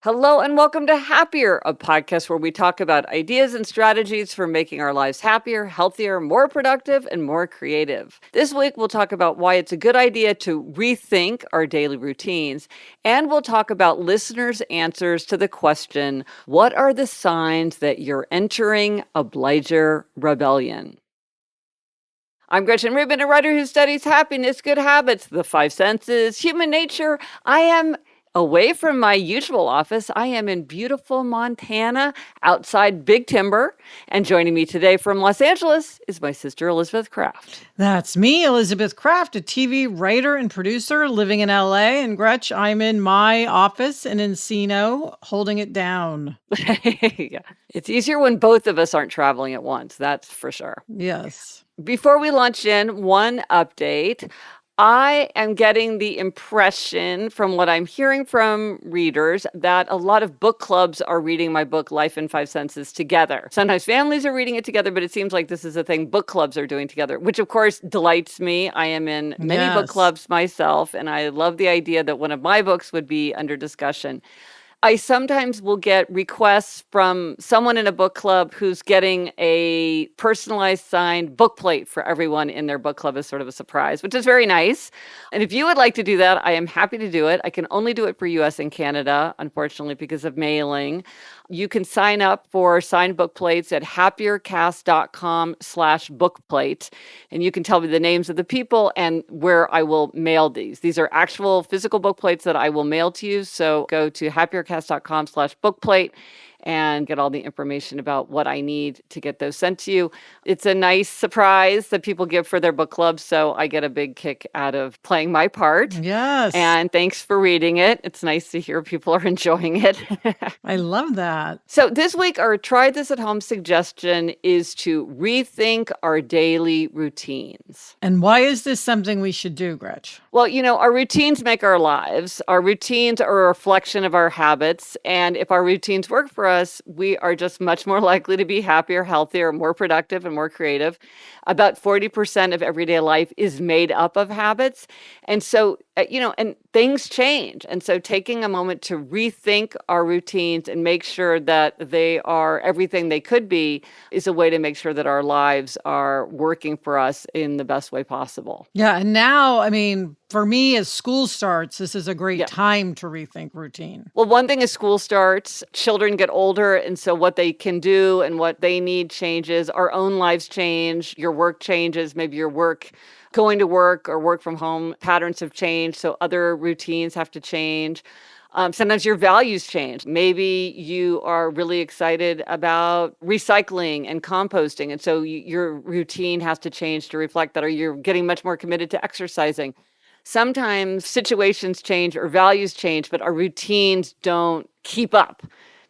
Hello and welcome to Happier, a podcast where we talk about ideas and strategies for making our lives happier, healthier, more productive, and more creative. This week, we'll talk about why it's a good idea to rethink our daily routines, and we'll talk about listeners' answers to the question, what are the signs that you're entering Obliger-Rebellion? I'm Gretchen Rubin, a writer who studies happiness, good habits, the five senses, human nature. I am away from my usual office. I am in beautiful Montana, outside Big Timber. And joining me today from Los Angeles is my sister, Elizabeth Kraft. That's me, Elizabeth Kraft, a TV writer and producer living in LA. And Gretch, I'm in my office in Encino, holding it down. Yeah. It's easier when both of us aren't traveling at once, that's for sure. Yes. Before we launch in, one update. I am getting the impression from what I'm hearing from readers that a lot of book clubs are reading my book, Life in Five Senses, together. Sometimes families are reading it together, but it seems like this is a thing book clubs are doing together, which of course delights me. I am in many book clubs myself, and I love the idea that one of my books would be under discussion. I sometimes will get requests from someone in a book club who's getting a personalized signed book plate for everyone in their book club as sort of a surprise, which is very nice. And if you would like to do that, I am happy to do it. I can only do it for US and Canada, unfortunately, because of mailing. You can sign up for signed book plates at happiercast.com/bookplate. And you can tell me the names of the people and where I will mail these. These are actual physical book plates that I will mail to you. So go to happiercast.com/bookplate and get all the information about what I need to get those sent to you. It's a nice surprise that people give for their book club, so I get a big kick out of playing my part. Yes. And thanks for reading it. It's nice to hear people are enjoying it. I love that. So this week, our try this at home suggestion is to rethink our daily routines. And why is this something we should do, Gretch? Well, our routines make our lives. Our routines are a reflection of our habits. And if our routines work for us, we are just much more likely to be happier, healthier, more productive, and more creative. About 40% of everyday life is made up of habits. And so, and things change. And so taking a moment to rethink our routines and make sure that they are everything they could be is a way to make sure that our lives are working for us in the best way possible. Yeah. And now, for me, as school starts, this is a great time to rethink routine. Well, one thing is school starts, children get older, and so what they can do and what they need changes. Our own lives change, your work changes, maybe your work, going to work or work from home patterns have changed, so other routines have to change. Sometimes your values change. Maybe you are really excited about recycling and composting, and so your routine has to change to reflect that, or you're getting much more committed to exercising. Sometimes situations change or values change, but our routines don't keep up.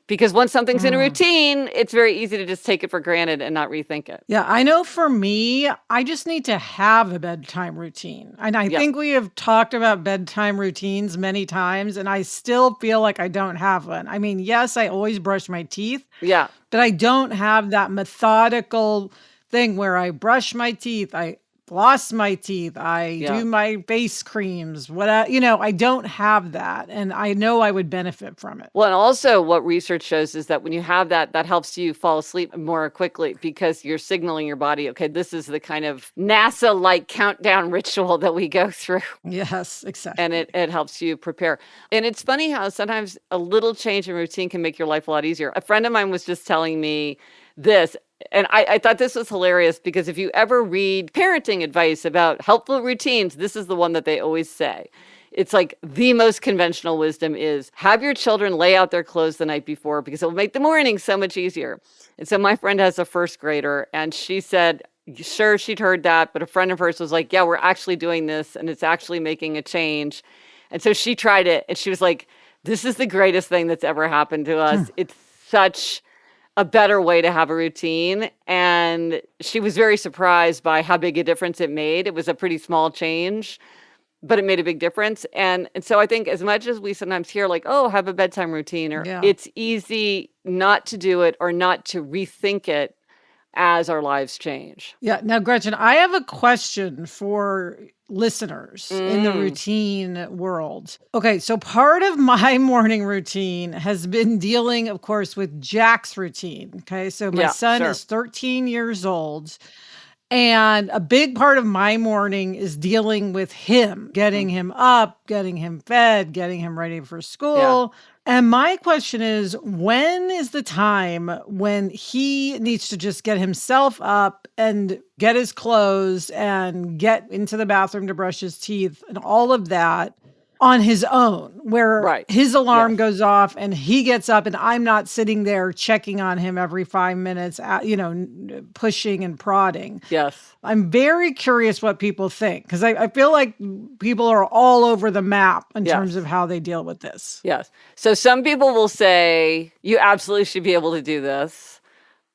Because once something's in a routine, it's very easy to just take it for granted and not rethink it. Yeah, I know for me, I just need to have a bedtime routine. And I think we have talked about bedtime routines many times, and I still feel like I don't have one. Yes, I always brush my teeth. Yeah. But I don't have that methodical thing where I brush my teeth, I floss my teeth, I do my face creams, I don't have that. And I know I would benefit from it. Well, and also what research shows is that when you have that helps you fall asleep more quickly because you're signaling your body, okay, this is the kind of NASA-like countdown ritual that we go through. Yes, exactly. And it helps you prepare. And it's funny how sometimes a little change in routine can make your life a lot easier. A friend of mine was just telling me this. And I thought this was hilarious because if you ever read parenting advice about helpful routines, this is the one that they always say. It's like the most conventional wisdom is have your children lay out their clothes the night before because it will make the morning so much easier. And so my friend has a first grader and she said, sure, she'd heard that, but a friend of hers was like, yeah, we're actually doing this and it's actually making a change. And so she tried it and she was like, this is the greatest thing that's ever happened to us. It's such a better way to have a routine. And she was very surprised by how big a difference it made. It was a pretty small change, but it made a big difference. And so I think as much as we sometimes hear like, oh, have a bedtime routine, or it's easy not to do it or not to rethink it as our lives change. Yeah. Now, Gretchen, I have a question for listeners in the Mm. routine world. Okay, so part of my morning routine has been dealing, of course, with Jack's routine. Okay, so my Yeah, son sure. is 13 years old. And a big part of my morning is dealing with him, getting him up, getting him fed, getting him ready for school. And my question is, when is the time when he needs to just get himself up and get his clothes and get into the bathroom to brush his teeth and all of that on his own, where Right. his alarm Yes. goes off and he gets up and I'm not sitting there checking on him every 5 minutes, pushing and prodding. Yes. I'm very curious what people think, because I feel like people are all over the map in terms of how they deal with this. Yes. So some people will say, you absolutely should be able to do this.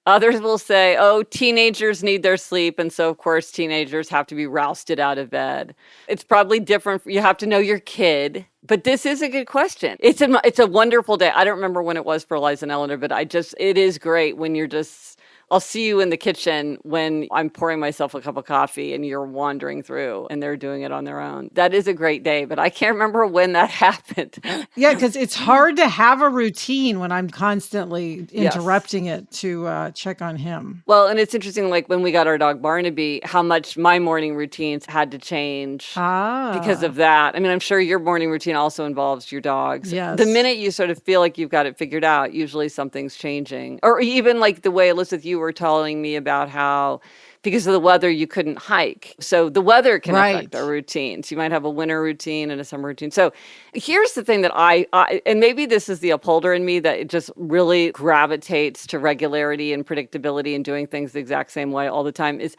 Others will say, oh, teenagers need their sleep. And so, of course, teenagers have to be rousted out of bed. It's probably different. You have to know your kid. But this is a good question. It's a wonderful day. I don't remember when it was for Eliza and Eleanor, but it is great when you're just, I'll see you in the kitchen when I'm pouring myself a cup of coffee and you're wandering through and they're doing it on their own. That is a great day, but I can't remember when that happened. Yeah, because it's hard to have a routine when I'm constantly interrupting it to check on him. Well, and it's interesting, like when we got our dog Barnaby, how much my morning routines had to change because of that. I mean, I'm sure your morning routine also involves your dogs. Yes. The minute you sort of feel like you've got it figured out, usually something's changing. Or even like the way, Elizabeth, you were telling me about how because of the weather, you couldn't hike. So the weather can affect our routines. You might have a winter routine and a summer routine. So here's the thing that I and maybe this is the upholder in me, that it just really gravitates to regularity and predictability and doing things the exact same way all the time, is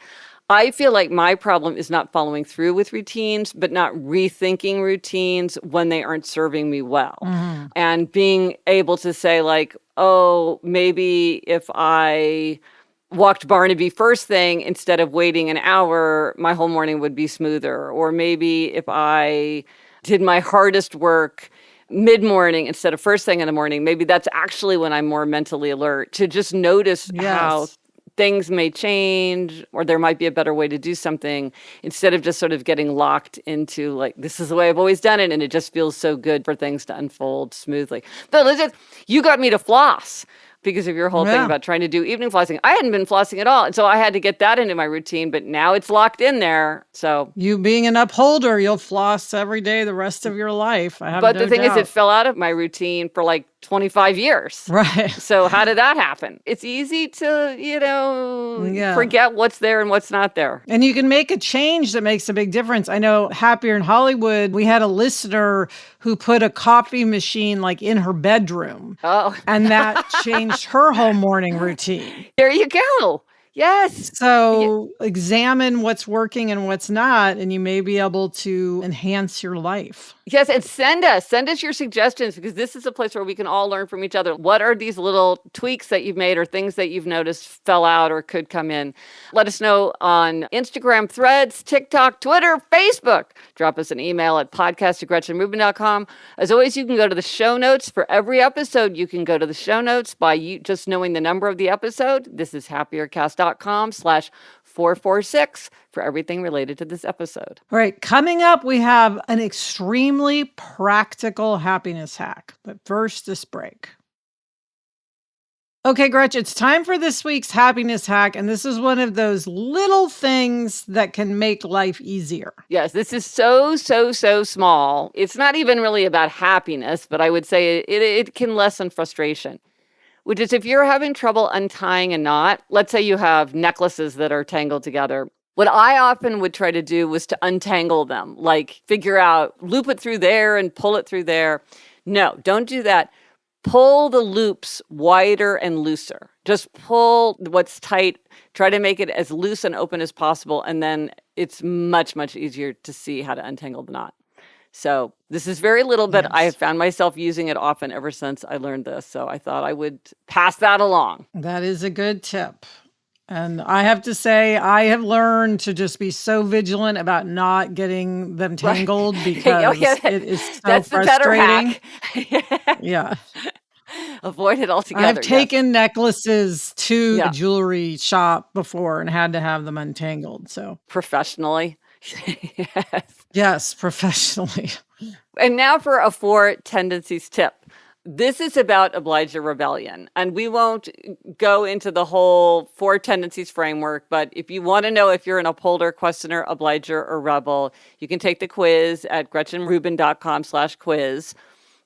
I feel like my problem is not following through with routines, but not rethinking routines when they aren't serving me well. Mm-hmm. And being able to say like, oh, maybe if I walked Barnaby first thing instead of waiting an hour, my whole morning would be smoother. Or maybe if I did my hardest work mid-morning instead of first thing in the morning, maybe that's actually when I'm more mentally alert, to just notice how things may change, or there might be a better way to do something, instead of just sort of getting locked into like, this is the way I've always done it. And it just feels so good for things to unfold smoothly. But Elizabeth, you got me to floss because of your whole thing about trying to do evening flossing. I hadn't been flossing at all. And so I had to get that into my routine, but now it's locked in there. So you being an upholder, you'll floss every day the rest of your life. I have But the thing is, it fell out of my routine for like 25 years. Right. So how did that happen? It's easy to, forget what's there and what's not there. And you can make a change that makes a big difference. I know Happier in Hollywood, we had a listener who put a coffee machine like in her bedroom. Oh. And that changed her whole morning routine. There you go. Yes. So examine what's working and what's not, and you may be able to enhance your life. Yes, and send us your suggestions, because this is a place where we can all learn from each other. What are these little tweaks that you've made or things that you've noticed fell out or could come in? Let us know on Instagram, Threads, TikTok, Twitter, Facebook. Drop us an email at podcast@GretchenRubin.com. As always, you can go to the show notes for every episode. You can go to the show notes by just knowing the number of the episode. This is happiercast.com/446 for everything related to this episode. All right, coming up, we have an extremely practical happiness hack. But first, this break. Okay, Gretchen, it's time for this week's happiness hack, and this is one of those little things that can make life easier. Yes, this is so small. It's not even really about happiness, but I would say it can lessen frustration. Which is, if you're having trouble untying a knot, let's say you have necklaces that are tangled together. What I often would try to do was to untangle them, like figure out, loop it through there and pull it through there. No, don't do that. Pull the loops wider and looser. Just pull what's tight. Try to make it as loose and open as possible. And then it's much easier to see how to untangle the knot. So this is very little, but I have found myself using it often ever since I learned this. So I thought I would pass that along. That is a good tip. And I have to say, I have learned to just be so vigilant about not getting them tangled because it is so That's frustrating. The better hack. Yeah. Avoid it altogether. I've taken necklaces to a jewelry shop before and had to have them untangled. So professionally. Yes. Yes, professionally. And now for a Four Tendencies tip. This is about Obliger-Rebellion, and we won't go into the whole Four Tendencies framework, but if you want to know if you're an upholder, questioner, obliger, or rebel, you can take the quiz at gretchenrubin.com/quiz.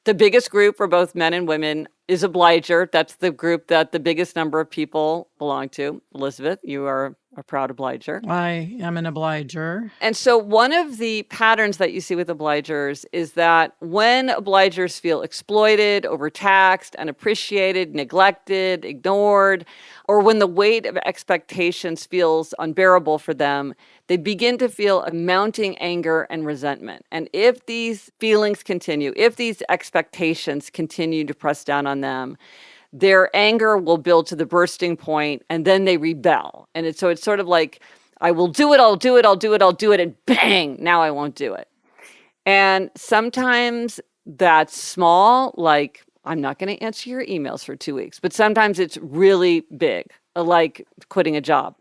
The biggest group for both men and women is Obliger. That's the group that the biggest number of people belong to. Elizabeth, you are a proud Obliger. I am an Obliger. And so one of the patterns that you see with Obligers is that when Obligers feel exploited, overtaxed, unappreciated, neglected, ignored, or when the weight of expectations feels unbearable for them, they begin to feel a mounting anger and resentment. And if these feelings continue, if these expectations continue to press down on them, their anger will build to the bursting point, and then they rebel. And it's sort of like, I will do it, I'll do it, I'll do it, I'll do it, and bang, now I won't do it. And sometimes that's small, like, I'm not going to answer your emails for 2 weeks. But sometimes it's really big, like quitting a job.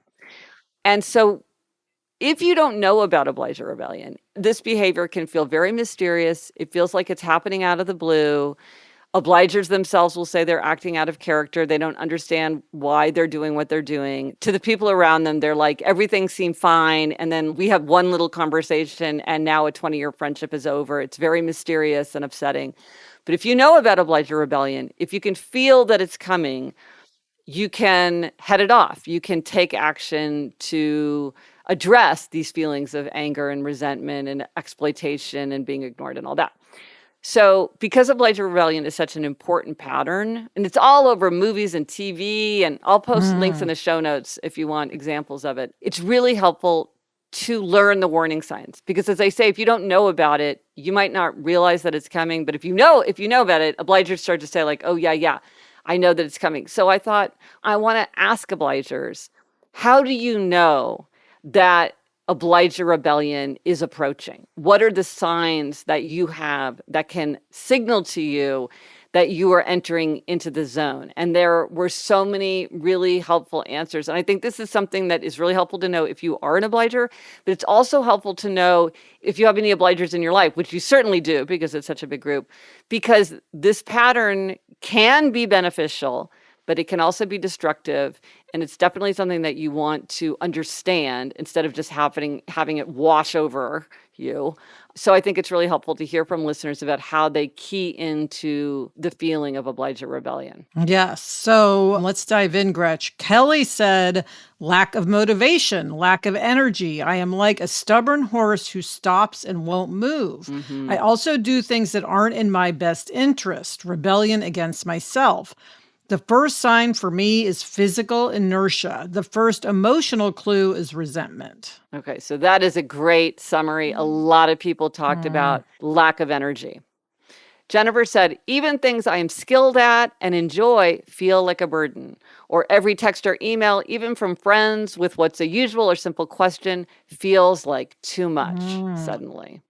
And so if you don't know about Obliger-Rebellion, this behavior can feel very mysterious. It feels like it's happening out of the blue. Obligers themselves will say they're acting out of character. They don't understand why they're doing what they're doing. To the people around them, they're like, everything seemed fine. And then we have one little conversation and now a 20-year friendship is over. It's very mysterious and upsetting. But if you know about Obliger-Rebellion, if you can feel that it's coming, you can head it off. You can take action to address these feelings of anger and resentment and exploitation and being ignored and all that. So because Obliger-Rebellion is such an important pattern, and it's all over movies and TV, and I'll post links in the show notes if you want examples of it, it's really helpful to learn the warning signs. Because as I say, if you don't know about it, you might not realize that it's coming. But if you know about it, Obligers start to say like, oh, yeah, I know that it's coming. So I thought, I want to ask Obligers, how do you know that Obliger-Rebellion is approaching? What are the signs that you have that can signal to you that you are entering into the zone? And there were so many really helpful answers. And I think this is something that is really helpful to know if you are an Obliger, but it's also helpful to know if you have any Obligers in your life, which you certainly do because it's such a big group, because this pattern can be beneficial, but it can also be destructive. And it's definitely something that you want to understand instead of just having it wash over you. So I think it's really helpful to hear from listeners about how they key into the feeling of Obliger-Rebellion. Yes. So let's dive in, Gretch. Kelly said, lack of motivation, lack of energy. I am like a stubborn horse who stops and won't move. Mm-hmm. I also do things that aren't in my best interest, rebellion against myself. The first sign for me is physical inertia. The first emotional clue is resentment. Okay, so that is a great summary. A lot of people talked about lack of energy. Jennifer said, even things I am skilled at and enjoy feel like a burden. Or every text or email, even from friends with what's a usual or simple question, feels like too much suddenly.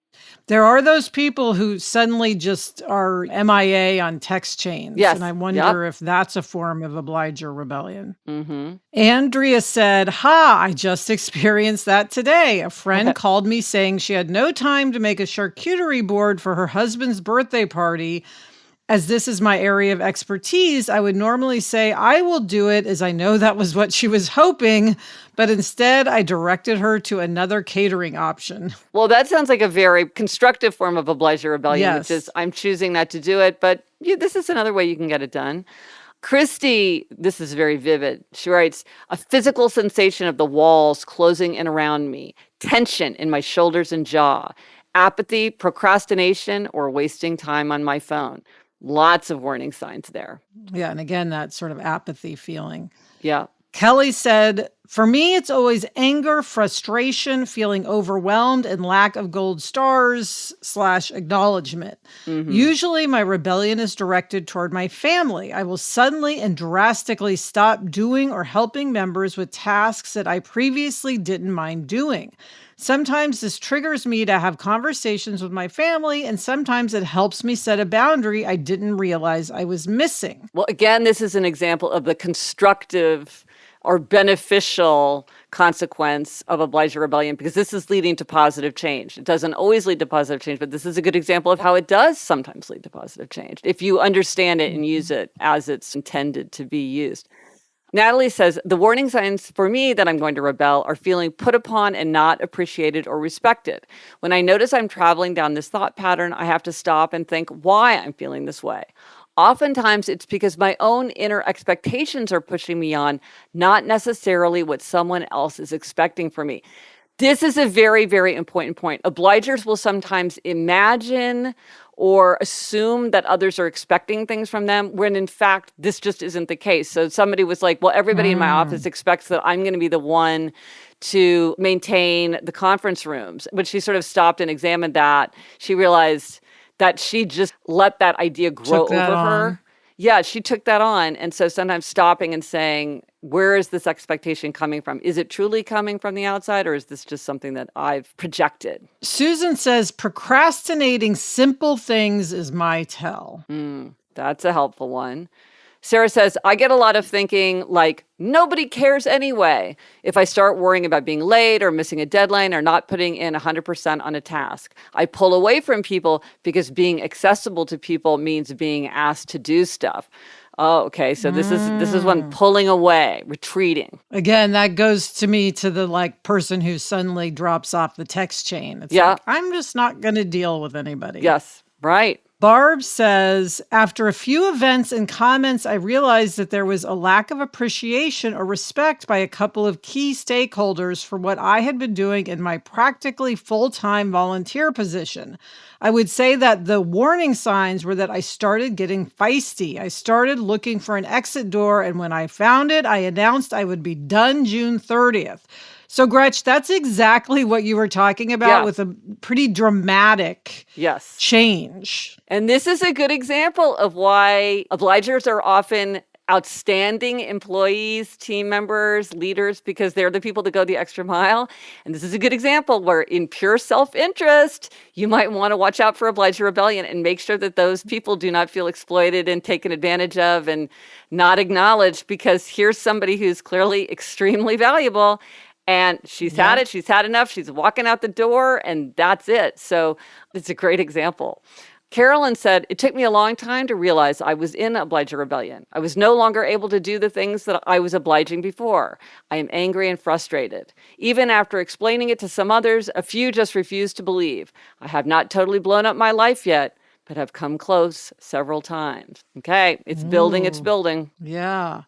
There are those people who suddenly just are MIA on text chains. Yes. And I wonder if that's a form of Obliger-Rebellion. Mm-hmm. Andrea said, I just experienced that today. A friend called me saying she had no time to make a charcuterie board for her husband's birthday party. As this is my area of expertise, I would normally say, I will do it, as I know that was what she was hoping, but instead I directed her to another catering option. Well, that sounds like a very constructive form of Obliger-Rebellion, Yes. which is I'm choosing not to do it, but this is another way you can get it done. Christy, this is very vivid. She writes, a physical sensation of the walls closing in around me, tension in my shoulders and jaw, apathy, procrastination, or wasting time on my phone. Lots of warning signs there. Yeah, and again, that sort of apathy feeling. Yeah. Kelly said, For me, it's always anger, frustration, feeling overwhelmed, and lack of gold stars / acknowledgement. Usually, my rebellion is directed toward my family. I will suddenly and drastically stop doing or helping members with tasks that I previously didn't mind doing. Sometimes this triggers me to have conversations with my family, and sometimes it helps me set a boundary I didn't realize I was missing. Well, again, this is an example of the constructive or beneficial consequence of Obliger-Rebellion, because this is leading to positive change. It doesn't always lead to positive change, but this is a good example of how it does sometimes lead to positive change if you understand it and use it as it's intended to be used. Natalie says, the warning signs for me that I'm going to rebel are feeling put upon and not appreciated or respected. When I notice I'm traveling down this thought pattern, I have to stop and think why I'm feeling this way. Oftentimes, it's because my own inner expectations are pushing me on, not necessarily what someone else is expecting from me. This is a very, very important point. Obligers will sometimes imagine or assume that others are expecting things from them, when in fact, this just isn't the case. So somebody was like, well, everybody in my office expects that I'm going to be the one to maintain the conference rooms. When she sort of stopped and examined that, she realized that she just let that idea grow over her. Yeah, she took that on. And so sometimes stopping and saying, where is this expectation coming from? Is it truly coming from the outside, or is this just something that I've projected? Susan says, procrastinating simple things is my tell. That's a helpful one. Sarah says, I get a lot of thinking like, nobody cares anyway. If I start worrying about being late or missing a deadline or not putting in 100% on a task, I pull away from people because being accessible to people means being asked to do stuff. Oh, okay. So this is one pulling away, retreating. Again, that goes to me to the person who suddenly drops off the text chain. It's like, I'm just not going to deal with anybody. Yes, right. Barb says, after a few events and comments, I realized that there was a lack of appreciation or respect by a couple of key stakeholders for what I had been doing in my practically full-time volunteer position. I would say that the warning signs were that I started getting feisty. I started looking for an exit door, and when I found it, I announced I would be done June 30th. So, Gretch, that's exactly what you were talking about with a pretty dramatic change. And this is a good example of why obligers are often outstanding employees, team members, leaders, because they're the people that go the extra mile. And this is a good example where in pure self-interest, you might want to watch out for Obliger-Rebellion and make sure that those people do not feel exploited and taken advantage of and not acknowledged, because here's somebody who's clearly extremely valuable. And she's had it, she's had enough, she's walking out the door, and that's it. So it's a great example. Carolyn said, it took me a long time to realize I was in Obliger-Rebellion. I was no longer able to do the things that I was obliging before. I am angry and frustrated. Even after explaining it to some others, a few just refused to believe. I have not totally blown up my life yet, but have come close several times. Okay, it's building, it's building. Yeah.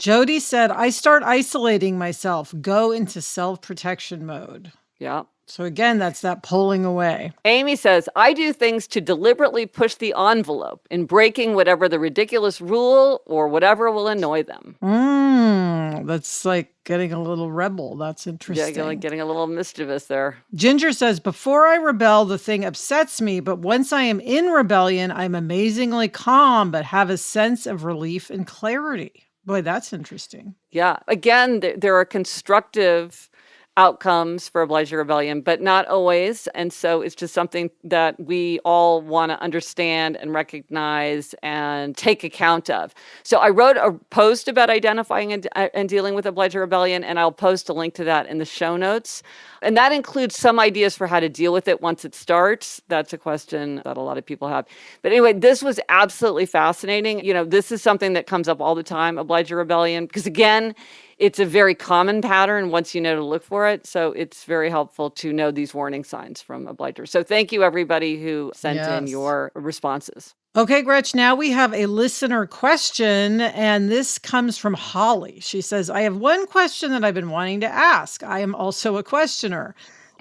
Jody said, I start isolating myself, go into self-protection mode. Yeah. So again, that's that pulling away. Amy says, I do things to deliberately push the envelope in breaking whatever the ridiculous rule or whatever will annoy them. That's like getting a little rebel. That's interesting. Yeah, getting a little mischievous there. Ginger says, before I rebel, the thing upsets me, but once I am in rebellion, I'm amazingly calm, but have a sense of relief and clarity. Boy, that's interesting. Yeah. Again, there are constructive outcomes for Obliger-Rebellion, but not always. And so it's just something that we all want to understand and recognize and take account of. So I wrote a post about identifying and dealing with Obliger-Rebellion, and I'll post a link to that in the show notes. And that includes some ideas for how to deal with it once it starts. That's a question that a lot of people have. But anyway, this was absolutely fascinating. You know, this is something that comes up all the time, Obliger-Rebellion, because again, it's a very common pattern once you know to look for it. So it's very helpful to know these warning signs from obligers. So thank you, everybody who sent in your responses. Okay, Gretch, now we have a listener question, and this comes from Holly. She says, I have one question that I've been wanting to ask. I am also a questioner.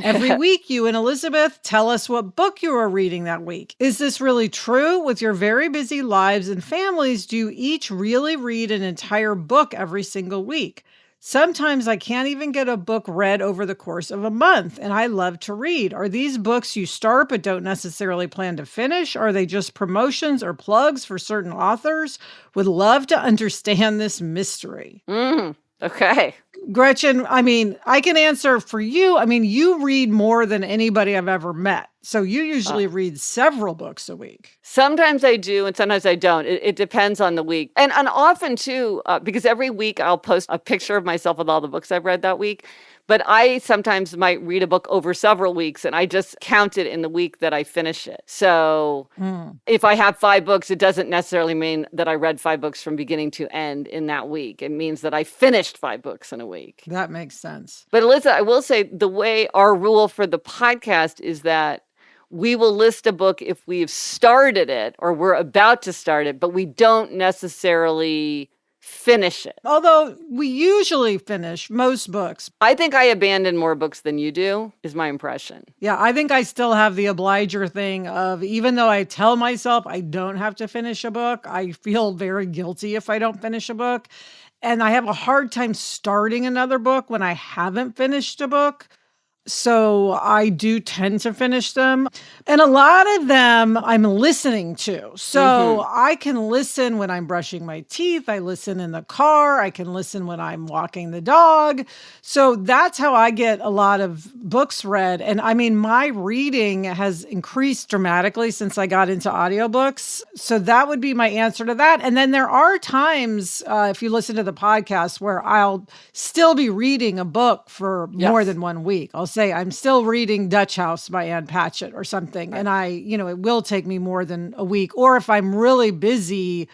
Every week, you and Elizabeth tell us what book you are reading that week. Is this really true? With your very busy lives and families, do you each really read an entire book every single week? Sometimes I can't even get a book read over the course of a month, and I love to read. Are these books you start but don't necessarily plan to finish? Are they just promotions or plugs for certain authors? Would love to understand this mystery. Okay. Gretchen, I can answer for you. You read more than anybody I've ever met. So you usually read several books a week. Sometimes I do, and sometimes I don't. It depends on the week. And often, too, because every week I'll post a picture of myself with all the books I've read that week. But I sometimes might read a book over several weeks, and I just count it in the week that I finish it. So if I have 5 books, it doesn't necessarily mean that I read 5 books from beginning to end in that week. It means that I finished 5 books in a week. That makes sense. But Alyssa, I will say the way our rule for the podcast is that we will list a book if we've started it or we're about to start it, but we don't necessarily finish it. Although we usually finish most books. I think I abandon more books than you do, is my impression. Yeah, I think I still have the obliger thing of, even though I tell myself I don't have to finish a book, I feel very guilty if I don't finish a book. And I have a hard time starting another book when I haven't finished a book. So I do tend to finish them. And a lot of them I'm listening to. So I can listen when I'm brushing my teeth. I listen in the car. I can listen when I'm walking the dog. So that's how I get a lot of books read. And my reading has increased dramatically since I got into audiobooks. So that would be my answer to that. And then there are times, if you listen to the podcast, where I'll still be reading a book for more than 1 week. I'll say I'm still reading Dutch House by Ann Patchett or something. And it will take me more than a week. Or if I'm really busy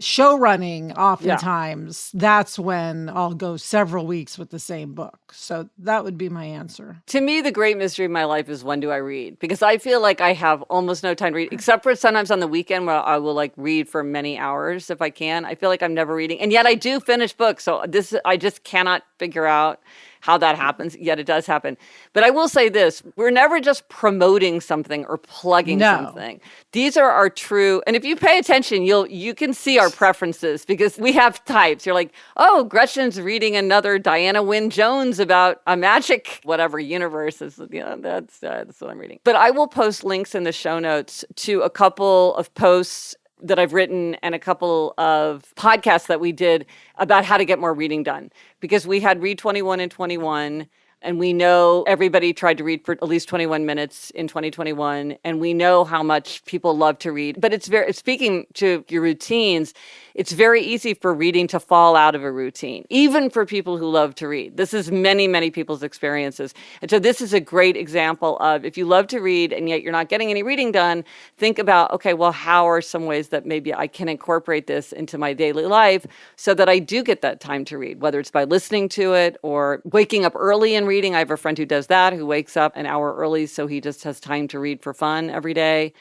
show running, oftentimes, that's when I'll go several weeks with the same book. So that would be my answer. To me, the great mystery of my life is, when do I read? Because I feel like I have almost no time to read, except for sometimes on the weekend where I will read for many hours if I can. I feel like I'm never reading. And yet I do finish books. So I just cannot figure out how that happens, yet it does happen. But I will say this, we're never just promoting something or plugging something. These are our true, and if you pay attention, you can see our preferences, because we have types. You're like, oh, Gretchen's reading another Diana Wynne Jones about a magic whatever universe. That's what I'm reading. But I will post links in the show notes to a couple of posts that I've written and a couple of podcasts that we did about how to get more reading done. Because we had Read 21 in 21, and we know everybody tried to read for at least 21 minutes in 2021, and we know how much people love to read. But speaking to your routines, it's very easy for reading to fall out of a routine, even for people who love to read. This is many, many people's experiences. And so this is a great example of, if you love to read and yet you're not getting any reading done, think about, okay, well, how are some ways that maybe I can incorporate this into my daily life so that I do get that time to read, whether it's by listening to it or waking up early and reading. I have a friend who does that, who wakes up an hour early so he just has time to read for fun every day.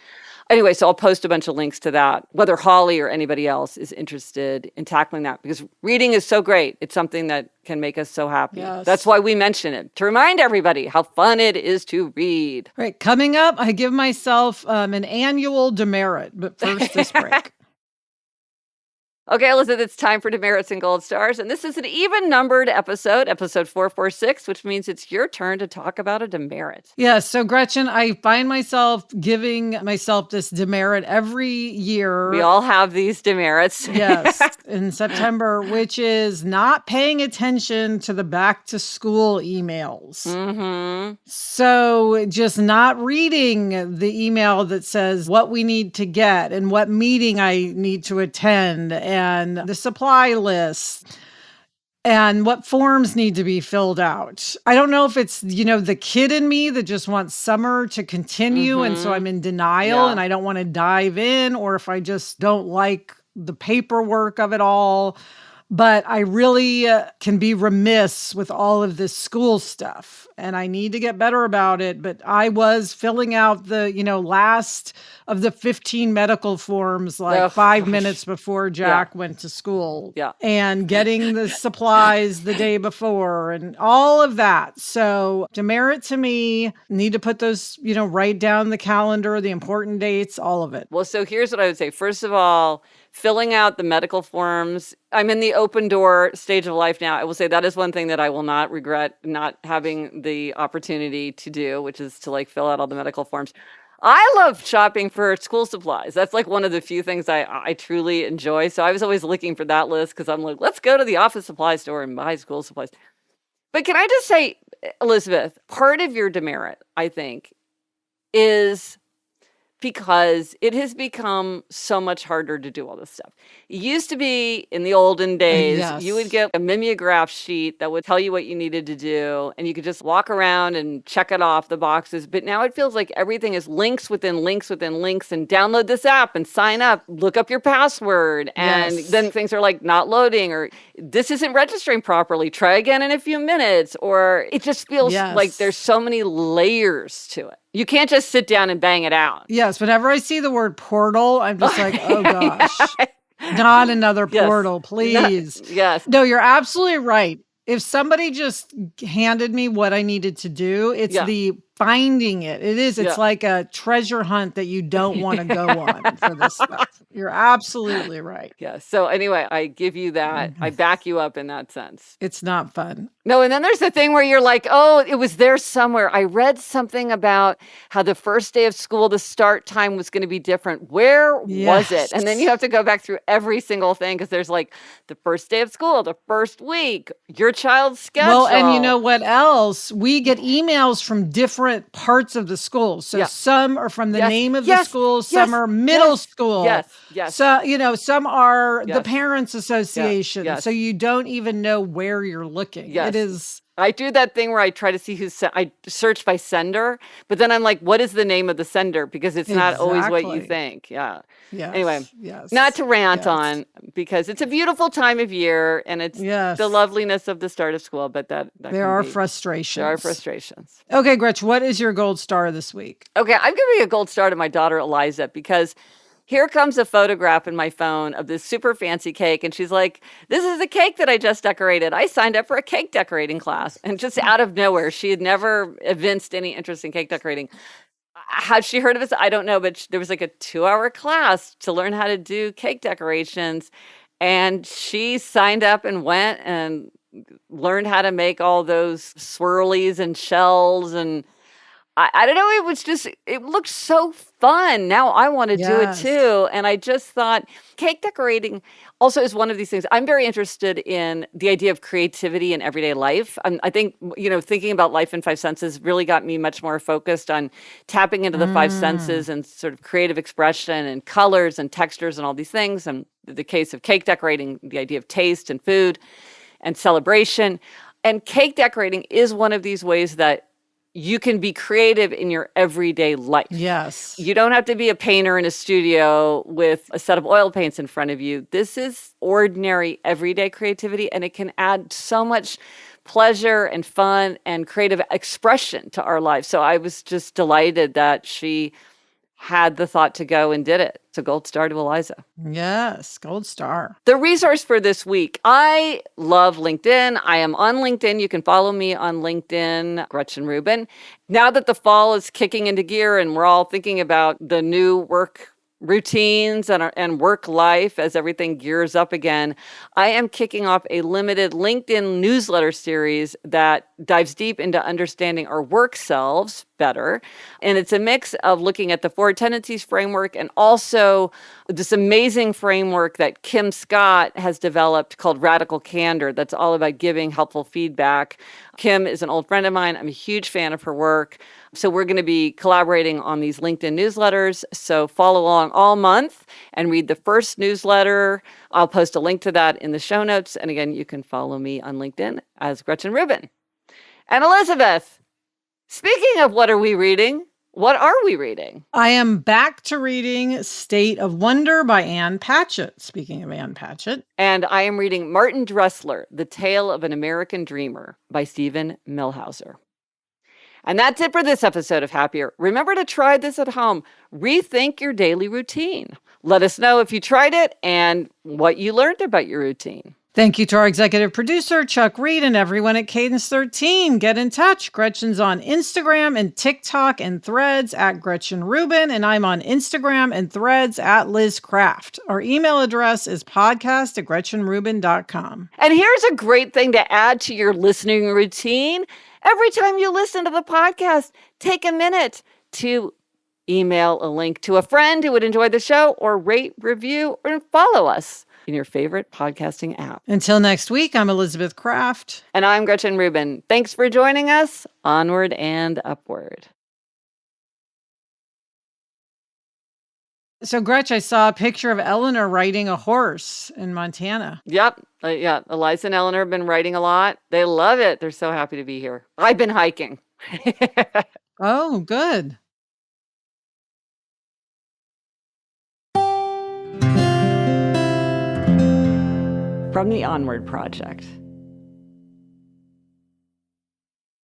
Anyway, so I'll post a bunch of links to that, whether Holly or anybody else is interested in tackling that, because reading is so great. It's something that can make us so happy. Yes. That's why we mention it, to remind everybody how fun it is to read. Right. Coming up, I give myself an annual demerit, but first this break. Okay, Elizabeth, it's time for Demerits and Gold Stars, and this is an even-numbered episode 446, which means it's your turn to talk about a demerit. Yeah, so Gretchen, I find myself giving myself this demerit every year. We all have these demerits. Yes, in September, which is not paying attention to the back-to-school emails. Mm-hmm. So just not reading the email that says what we need to get and what meeting I need to attend and the supply list and what forms need to be filled out. I don't know if it's, the kid in me that just wants summer to continue. And so I'm in denial and I don't want to dive in, or if I just don't like the paperwork of it all. But I really can be remiss with all of this school stuff, and I need to get better about it. But I was filling out the, last of the 15 medical forms 5 minutes before Jack went to school, and getting the supplies the day before and all of that. So demerit to me, need to put those, write down the calendar, the important dates, all of it. Well, so here's what I would say. First of all, filling out the medical forms. I'm in the open door stage of life now, I will say that is one thing that I will not regret not having the opportunity to do, which is to like fill out all the medical forms. I love shopping for school supplies. That's like one of the few things I truly enjoy. So I was always looking for that list because I'm like, let's go to the office supply store and buy school supplies. But can I just say, Elizabeth, part of your demerit, I think, is because it has become so much harder to do all this stuff. It used to be in the olden days, you would get a mimeograph sheet that would tell you what you needed to do, and you could just walk around and check it off the boxes. But now it feels like everything is links within links within links, and download this app and sign up, look up your password, and then things are like not loading, or this isn't registering properly, try again in a few minutes, or it just feels like there's so many layers to it. You can't just sit down and bang it out. Yes, whenever I see the word portal, I'm just like, oh gosh, not another portal, please. No, you're absolutely right. If somebody just handed me what I needed to do, it's the finding it. It is. It's like a treasure hunt that you don't want to go on for this stuff. You're absolutely right. So anyway, I give you that. I back you up in that sense. It's not fun. No, and then there's the thing where you're like, oh, it was there somewhere. I read something about how the first day of school, the start time was going to be different. Where was it? And then you have to go back through every single thing because there's like the first day of school, the first week, your child's schedule. Well, and you know what else? We get emails from different parts of the school. So some are from the name of the school, some are middle school. So, you know, some are the Parents Association. So you don't even know where you're looking. It is. I do that thing where I try to see I search by sender, but then I'm like, what is the name of the sender? Because it's not always what you think. Anyway, not to rant on, because it's a beautiful time of year and it's the loveliness of the start of school, but that there are frustrations. There are frustrations. Okay, Gretchen, what is your gold star this week? Okay, I'm giving a gold star to my daughter, Eliza, because here comes a photograph in my phone of this super fancy cake. And she's like, this is the cake that I just decorated. I signed up for a cake decorating class. And just out of nowhere, she had never evinced any interest in cake decorating. Had she heard of this? I don't know. But there was like a 2-hour class to learn how to do cake decorations. And she signed up and went and learned how to make all those swirlies and shells. And I don't know, it looked so fun. Now I want to do it too. And I just thought cake decorating also is one of these things. I'm very interested in the idea of creativity in everyday life. I think, you know, thinking about life in 5 senses really got me much more focused on tapping into the 5 senses and sort of creative expression and colors and textures and all these things. And the case of cake decorating, the idea of taste and food and celebration. And cake decorating is one of these ways that you can be creative in your everyday life. Yes. You don't have to be a painter in a studio with a set of oil paints in front of you. This is ordinary, everyday creativity, and it can add so much pleasure and fun and creative expression to our lives. So I was just delighted that she had the thought to go and did it. It's a gold star to Eliza. Yes, gold star. The resource for this week. I love LinkedIn. I am on LinkedIn. You can follow me on LinkedIn, Gretchen Rubin. Now that the fall is kicking into gear and we're all thinking about the new work routines and work life as everything gears up again, I am kicking off a limited LinkedIn newsletter series that dives deep into understanding our work selves better. And it's a mix of looking at the Four Tendencies framework and also this amazing framework that Kim Scott has developed called Radical Candor that's all about giving helpful feedback. Kim is an old friend of mine. I'm a huge fan of her work. So we're going to be collaborating on these LinkedIn newsletters. So follow along all month and read the first newsletter. I'll post a link to that in the show notes. And again, you can follow me on LinkedIn as Gretchen Rubin. And Elizabeth, speaking of what are we reading? What are we reading? I am back to reading State of Wonder by Ann Patchett. Speaking of Ann Patchett. And I am reading Martin Dressler, The Tale of an American Dreamer by Stephen Millhauser. And that's it for this episode of Happier. Remember to try this at home. Rethink your daily routine. Let us know if you tried it and what you learned about your routine. Thank you to our executive producer, Chuck Reed, and everyone at Cadence 13. Get in touch. Gretchen's on Instagram and TikTok and Threads at Gretchen Rubin, and I'm on Instagram and Threads at Liz Craft. Our email address is podcast@GretchenRubin.com. And here's a great thing to add to your listening routine. Every time you listen to the podcast, take a minute to email a link to a friend who would enjoy the show, or rate, review, or follow us in your favorite podcasting app. Until next week, I'm Elizabeth Craft. And I'm Gretchen Rubin. Thanks for joining us. Onward and upward. So, Gretch, I saw a picture of Eleanor riding a horse in Montana. Yep. Yeah. Eliza and Eleanor have been writing a lot. They love it. They're so happy to be here. I've been hiking. Oh, good. From the Onward Project.